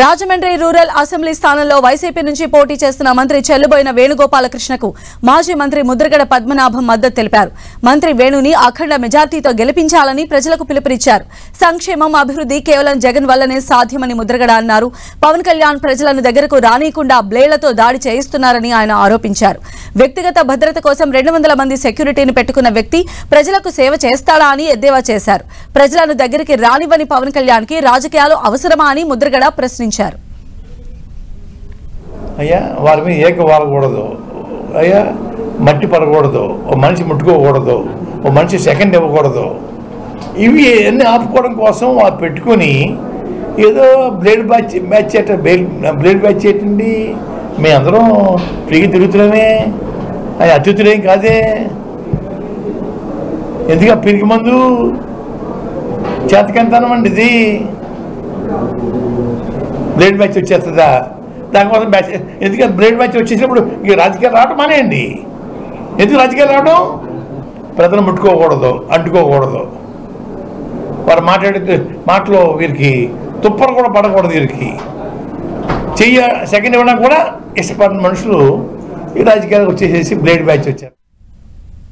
Rajahmundry rural assembly స్థానంలో YCP నుంచి పోటీ చేస్తున్న మంత్రి చెల్లుబోయిన వేణుగోపాలకృష్ణకు మాజీ మంత్రి ముద్రగడ పద్మనాభం మద్దతు తెలిపారు. మంత్రి వేణుని అఖండ మెజార్టీతో గెలిపించాలని ప్రజలకు పిలుపునిచ్చారు. సంక్షేమం, అభివృద్ధి కేవలం జగన్ వల్లనే సాధ్యమని ముద్రగడ అన్నారు. పవన్ కళ్యాణ్ ప్రజలను దగ్గరకు రానీయకుండా బ్లేడ్లతో దాడి చేయిస్తున్నారని ఆయన ఆరోపించారు. వ్యక్తిగత భద్రత కోసం 200 మంది సెక్యూరిటీని పెట్టుకున్న వ్యక్తి ప్రజలకు సేవ చేస్తాడా అని ఎద్దేవా చేశారు. ప్రజలను దగ్గరికి రానివ్వని పవన్ కళ్యాణ్ కి రాజకీయాలు అవసరమా అని ముద్రగడ ప్రశ్నించారు. అయ్యా వారి మీద ఏక వాలకూడదు, అయ్యా మట్టి పడకూడదు, ఓ మనిషి ముట్టుకోకూడదు, ఓ మనిషి సెకండ్ ఇవ్వకూడదు. ఇవి అన్నీ ఆపుకోవడం కోసం వారు పెట్టుకొని ఏదో బ్లేడ్ బ్యాచ్ చేయటండి. మేమందరం ఫ్రీగా తిరుగుతున్నామే, అది అతిథులేం కాదే. ఎందుకు పిరికి మందు చేతకంతనమండి ఇది. బ్లేడ్ బ్యాచ్ వచ్చేస్తుందా? దానికోసం బ్యాచ్ ఎందుకంటే బ్లేడ్ బ్యాచ్ వచ్చేసినప్పుడు ఇక రాజకీయాలు రావడం మానేయండి. ఎందుకు రాజకీయాలు రావడం? ప్రజలు ముట్టుకోకూడదు, అంటుకోకూడదు. వారు మాట్లాడే మాటలో వీరికి తుప్పలు కూడా పడకూడదు. వీరికి సెకండ్ ఇవ్వడానికి కూడా ఇష్టపడిన మనుషులు ఈ రాజకీయాలకు వచ్చేసేసి బ్లేడ్ బ్యాచ్ వచ్చారు.